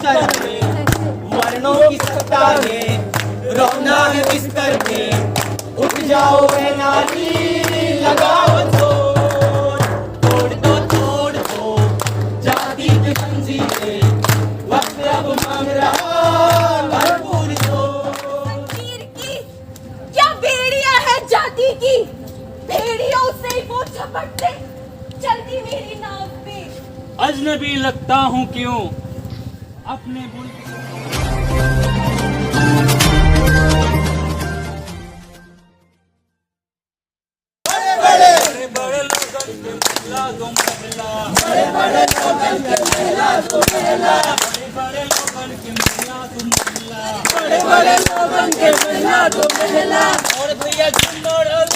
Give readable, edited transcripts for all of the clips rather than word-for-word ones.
कर में, वर्णों की सत्ता में, रोना है बिस्तर में, उठ जाओ है नारी, लगाओ जोर, तोड़ दो जाति की जंजीरें, वक्त अब मांग रहा भरपूर जोर। जंजीर की क्या बेड़ियां है जाति की, भेड़ियों से वो झपटते चलती मेरी नाव पे। अजनबी लगता हूँ क्यों अपने मुल्क बड़े बड़े लोगन के महिला दो महिला, बड़े बड़े लोगन के महिला दो महिला, बड़े बड़े लोगन के महिला दो महिला, बड़े बड़े लोगन के महिला दो महिला। और भैया झुंड अलग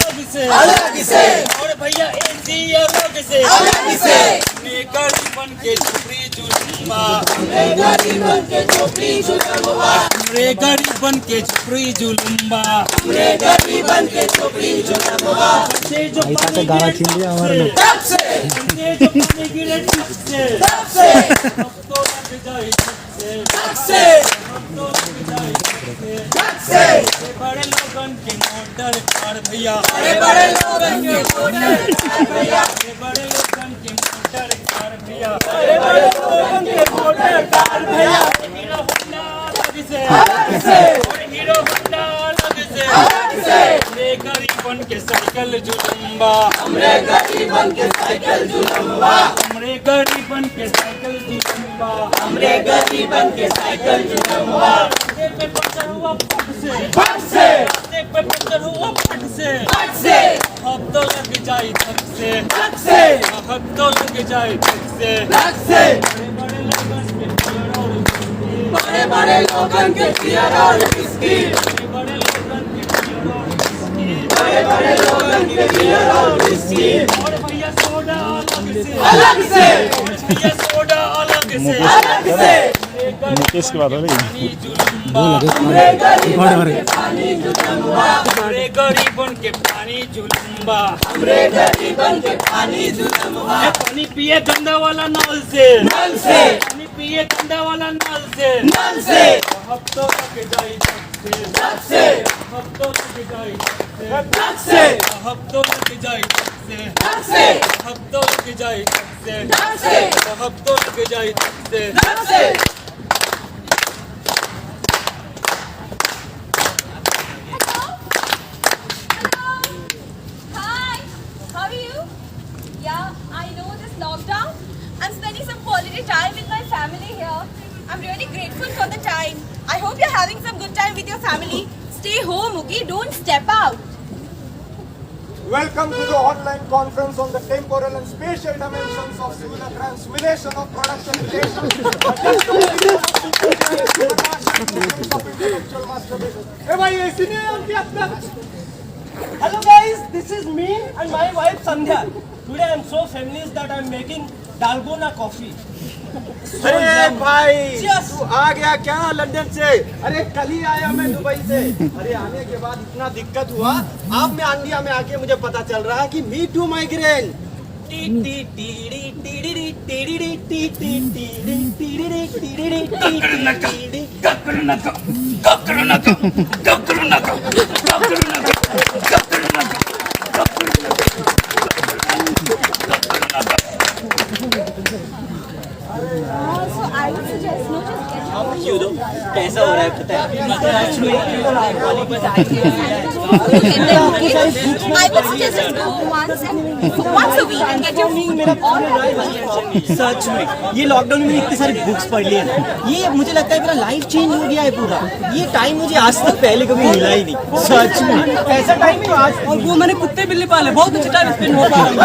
से, और भैया एसी अलग से, अपने गरीबन के झोपड़ी जुलुम्बा, हमरे गरीबन के झोपड़ी जुलुम्बा, हमरे गरीबन के झोपड़ी जुलुम्बा, हमरे गरीबन के झोपड़ी जुलुम्बा। से जो पानी गाना छीन लिया हमारे लोग, तब से जो पानी गिरे तब से अब तो लग जाए तब से अब तो लग जाए तब से। बड़े लोगन के मोटर कार भैया, बड़े बड़े लोगन के मोटर कार भैया, बड़े लोगन के मोटर कार भैया, बड़े बड़े लोगन के मोटर कार भैया। हीरो होंडा अलग से, और हीरो होंडा अलग से, हमरे गरीबन के साइकिल जुलुम्बा, हमरे गरीबन के साइकिल जुलुम्बा, हमरे गरीबन के साइकिल जुलुम्बा, हमरे गरीबन के साइकिल जुलुम्बा। रास्ते पे पंचर हुआ फट से, रास्ते पे पंचर हुआ फट से, अब तो लग जाए धक से, अब तो लग जाए धक से। बड़े बड़े लोगन के बियर और विस्की, बड़े लोगन के बियर और विस्की, बड़े बड़े लोगन के बियर और विस्की। और भैया सोडा अलग से, और भैया सोडा अलग से। मुकेश की बात हो रही है। हमरे गरीबन के पानी जुलुम्बा, हमरे गरीबन के पानी जुलुम्बा, हमरे गरीबन के पानी जुलुम्बा। पानी पिए गंदा वाला नल से, पानी पिए गंदा वाला नल से। अब तो लग जाए धक से, अब तो लग जाए धक से, अब तो लग जाए धक से, अब तो लग जाए धक से, अब तो लग जाए धक से। Lockdown, I'm spending some quality time with my family here. I'm really grateful for the time. I hope you're having some good time with your family. Stay home, okay? Don't step out. Welcome to the online conference on the temporal and spatial dimensions of similar transmission of production relations. Intellectual masturbation. Hey, bhai, ऐसी नहीं है उनकी अपना. Hello guys, this is me and my wife Sandhya. Today I am so feminist that I am making Dalgona coffee. अरे भाई Cheers. तू आ गया क्या लंदन से? अरे कल ही आया मैं दुबई से. अरे आने के बाद इतना दिक्कत हुआ, अब मैं इंडिया में आके मुझे पता चल रहा है कि मी टू migraine. So I would suggest no, just get क्यों दो कैसा हो रहा है पता है? I would suggest just go once a week and get your food. सच में ये लॉकडाउन में इतनी सारी बुक्स पढ़ ली है, ये मुझे लगता है मेरा लाइफ चेंज हो गया है पूरा. ये टाइम मुझे आज तक पहले कभी मिला ही नहीं. सच में ऐसा टाइम ही आज. और वो मैंने कुत्ते बिल्ली पाले, बहुत अच्छा टाइम स्पेंड हो पा रहा है.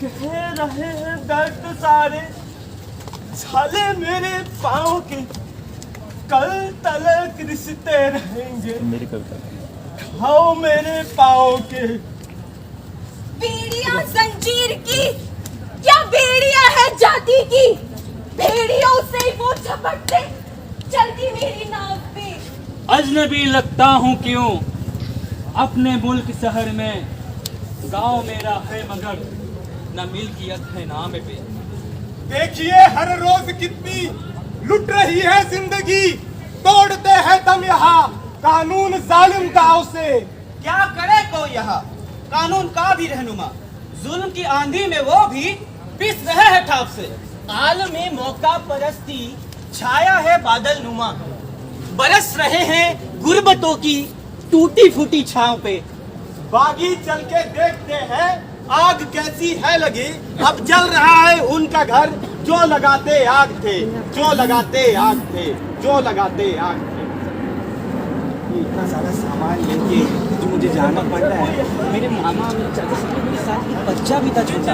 कह रहे हैं दर्द सारे साले मेरे पाँव के, कल तलक रिश्ते रहेंगे खाओ मेरे पाँव के. बेड़ियां जंजीर की क्या बेड़ियां है जाति की, भेड़ियों से वो झपटते चलती मेरी नाव पे. अजनबी लगता हूँ क्यों अपने मुल्क शहर में गांव मेरा है मगर न मिल्कियत है नाम पे। देखिए हर रोज कितनी लुट रही है जिंदगी, तोड़ते हैं दम यहाँ कानून जालिम दाव से। क्या करे कोई यहाँ कानून का भी रहनुमा, जुल्म की आंधी में वो भी पिस रहे हैं ठाप से। आलमी मौका परस्ती छाया है बादल नुमा, बरस रहे हैं गुर्बतों की टूटी फूटी छांव पे। बागी चल के देखते हैं आग कैसी है लगी, अब जल रहा है उनका घर जो लगाते आग थे, जो लगाते आग थे, जो लगाते आग थे। इतना सारा सामान लेके जो मुझे जाना पड़ रहा है, मेरे मामा मेरे चाचा सब मेरे साथ एक बच्चा भी था छोटा,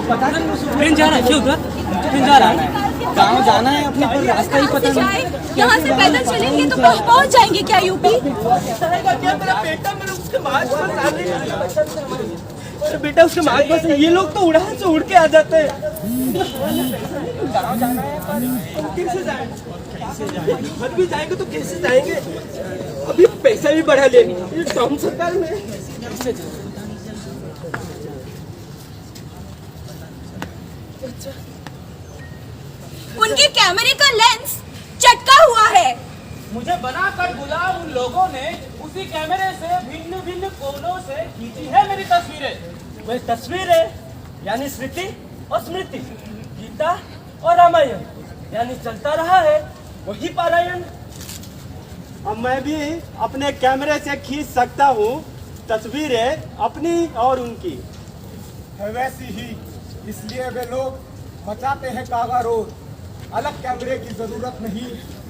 पता नहीं ट्रेन जा रहा है। क्यों ट्रेन जा रहा है, गाँव जाना है अपने, पर रास्ता ही पता नहीं। यहाँ से पैदल चलेंगे तो पहुँच जाएंगे क्या यूपी? मेरा बेटा मेरे उसके मार्च पर बेटा उसके मार्च पर से ये लोग तो उड़ान से उड़ के आ जाते हैं। गाँव जाना है पर हम कैसे जाएंगे? घर भी जाएंगे तो कैसे जाएंगे? अभी पैसा भी बढ़ा लेंगे ये टाउन सरकार में। उनके कैमरे का लेंस चटका हुआ है। मुझे बना कर बुलाओ उन लोगों ने, उसी कैमरे से भिन्न भिन्न कोनों से खींची है मेरी तस्वीरें। वही तस्वीर है यानी स्मृति और स्मृति, गीता और रामायण यानी चलता रहा है वही पारायण। अब मैं भी अपने कैमरे से खींच सकता हूँ तस्वीरें अपनी और उनकी। है वैसी ही, इसलिए वे लोग मचाते हैं कागा रोड। अलग कैमरे की जरूरत नहीं,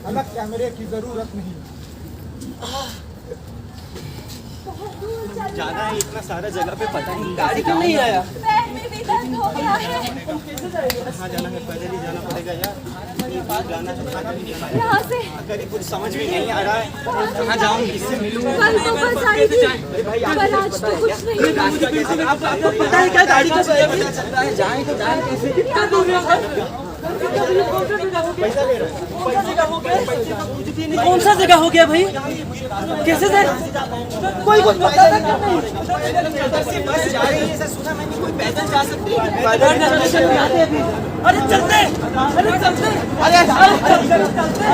अलग कैमरे की जरूरत नहीं। जाना है इतना सारा जगह पे, पता नहीं गाड़ी क्यों नहीं आया। पैर में भी दर्द हो गया है। कहाँ जाना है, पैदल ही जाना पड़ेगा यार। कहीं बात जाना है, खाना भी नहीं खाया। यहाँ से अगर कुछ समझ में नहीं आ रहा है, कहाँ जाऊँ, किससे मिलूँ। कल तो बस आई थी, पर आज तो कुछ नहीं। आपको पता है क्या गाड़ी का पता चल रहा है, जाए तो जाए कैसे। कितना दूर है? पैसा ले रहा है, पैसे का हो गया। कौन सा जगह हो गया भाई, कैसे जाए? कोई कुछ बता क्या नहीं? बस जा रही है, ऐसा सुना मैंने, कोई पैदल जा सकती है। अरे चलते, अरे चलते, अरे चलते।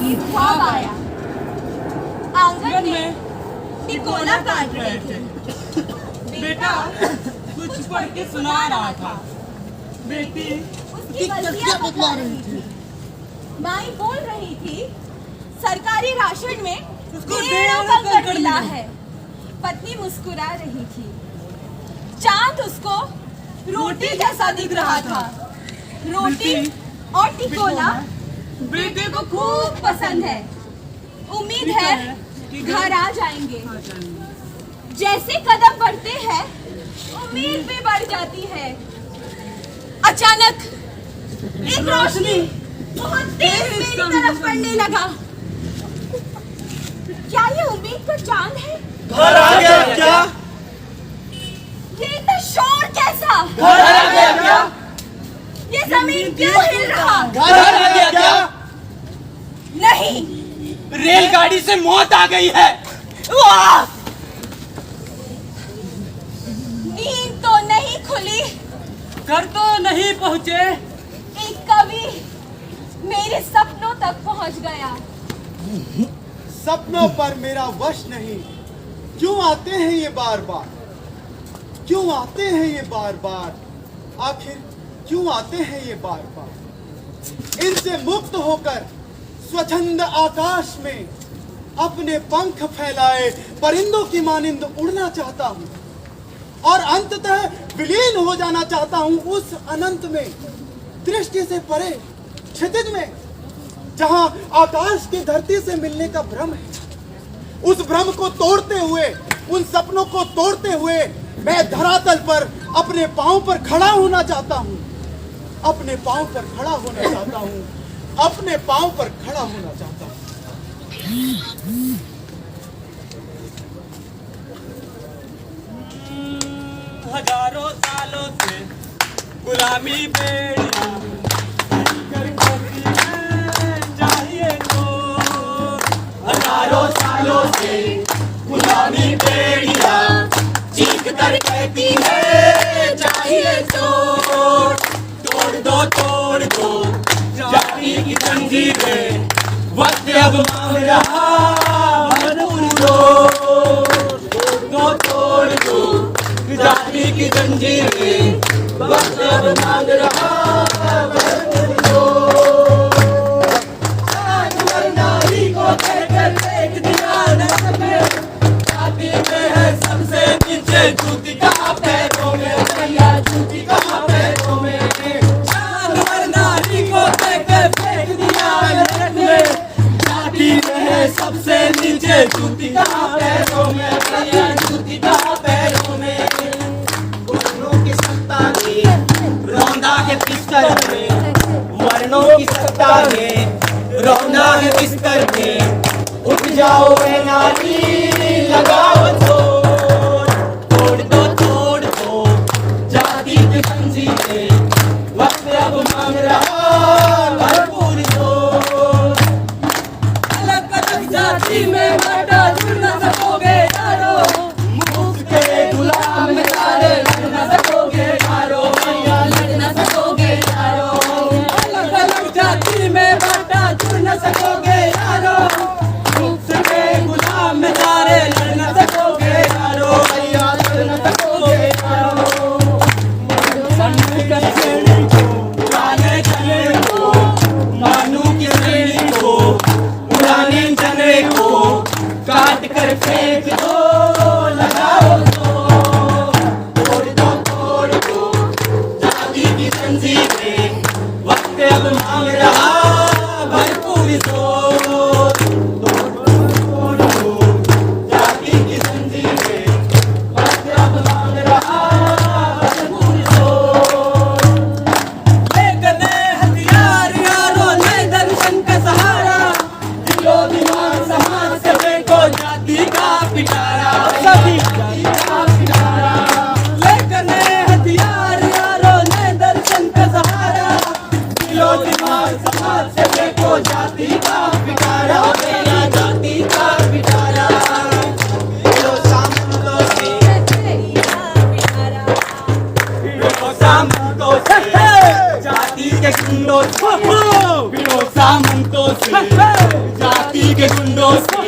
एक ख्वाब आया, आंगन में टिकोला काट रहे थे। बेटा कुछ पढ़ के सुना रहा था, बेटी उसकी गलतियां बतला रही थी। माई बोल रही थी सरकारी राशन में ढेरों कंकड़ मिला है। पत्नी मुस्कुरा रही थी, चांद उसको रोटी जैसा दिख रहा था। रोटी और टिकोला बेटे को खूब पसंद है। उम्मीद है घर आ जाएंगे। जैसे कदम बढ़ते हैं उम्मीद भी बढ़ जाती है। अचानक एक रोशनी बहुत तेज मेरी तरफ पड़ने लगा। क्या ये उम्मीद का चांद है? घर आ गया क्या? ये इतना शोर कैसा? घर आ गया क्या? ये जमीन क्यों हिल रहा? घर आ गया क्या? नहीं, रेलगाड़ी से मौत आ गई है। वाह! नींद तो नहीं खुली। घर तो नहीं पहुँचे। एक कवि मेरे सपनों तक पहुंच गया। सपनों पर मेरा वश नहीं, क्यों आते हैं ये बार बार, क्यों आते हैं ये बार बार, आखिर क्यों आते हैं ये बार बार। इनसे मुक्त होकर स्वच्छंद आकाश में अपने पंख फैलाए परिंदों की मानिंद उड़ना चाहता हूँ और अंततः विलीन हो जाना चाहता हूँ उस अनंत में, दृष्टि से परे क्षितिज में, जहाँ आकाश की धरती से मिलने का भ्रम है। उस भ्रम को तोड़ते हुए, उन सपनों को तोड़ते हुए मैं धरातल पर अपने पांव पर खड़ा होना चाहता हूँ, अपने पांव पर खड़ा होना चाहता हूँ, अपने पांव पर खड़ा होना चाहता हूँ। हजारों सालों से गुलामी बेड़ियां अब मांग रहा भरपूर दो तोड़ दो जाति की जंजीरें, वक्त अब मांग रहा भरपूर नारी को कहकर फेंक दिया नरक में, जाति में है सबसे नीचे जूती कहाँ पैरों में, भैया जूती कहाँ पैरों में, जानवर नारी को कहकर फेंक दिया नरक में, जाति में है सबसे नीचे जूती कहाँ पैरों में, भैया जूती कहाँ पैरों में। वर्णों की सत्ता में रौंदा है बिस्तर में, वर्णों की सत्ता में रौंदा है बिस्तर में, उठ जाओ ए नारी लगाओ तोड़ दो जाति की जंजीरें, वक्त अब मांग रहा भरपूर जोर। अलग अलग जाति में बांटा जुड़ न सकोगे यारो, मुफ्त के गुलाम में सारे लड़ न सकोगे यारो, भैया लड़ न सकोगे यारो। अलग अलग जाति में बांटा जुड़ न सकोगे यारो, मुफ्त के गुलाम में सारे लड़ न सकोगे यारो, भैया लड़ न सकोगे यारो। पुराने चने को मानू की श्रेणी को, पुराने चने को काट कर फेंक दो, लगाओ तोड़ दो जाति की जंजीरें, वक्त अब मांग रहा भरपूर जोर। तोड़ दो जाति की जंजीरें, वक्त अब मांग रहा भरपूर जोर। लेकर हथियार यारों ने दर्शन का सहारा, दिलो दिमाग समाज से देखो जाति का पिटारा, सभी जाति का पिटारा। लेकर हथियार यारों ने दर्शन का सहारा, दिलो दिमाग समाज से देखो जाति का पिटारा, मेरा जाति का पिटारा। लो सामंतों से बिरो सामंतों से जाति के गुंडों से, बिरो सामंतों से जाति के गुंडों से,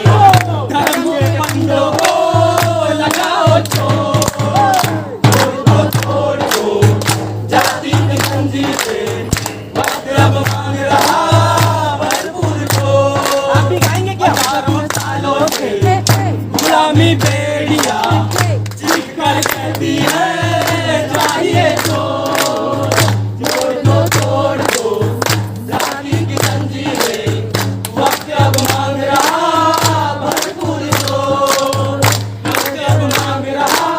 धर्म के पंडों को लगाओ तोड़ दो जाति की जंजीरें, वक्त अब मांग रहा भरपूर जोर। आप भी गाएंगे क्या? हजारों सालों से गुलामी बेड़िया चीख कर कहती है चाहिए तोड़ दो जाति की जंजीरें, वक्त अब मांग रहा भरपूर जोर, वक्त अब मांग रहा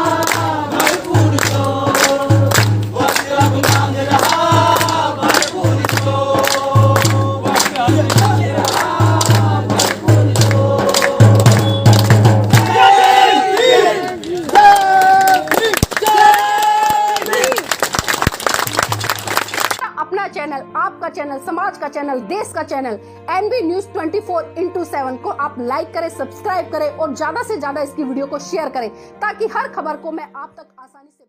भरपूर जोर, वक्त अब मांग रहा भरपूर जोर, वक्त अब मांग रहा भरपूर अपना चैनल, आपका चैनल, समाज का चैनल, देश का चैनल NB News 24/7 को आप लाइक करें, सब्सक्राइब करें और ज्यादा से ज्यादा इसकी वीडियो को शेयर करें ताकि हर खबर को मैं आप तक आसानी से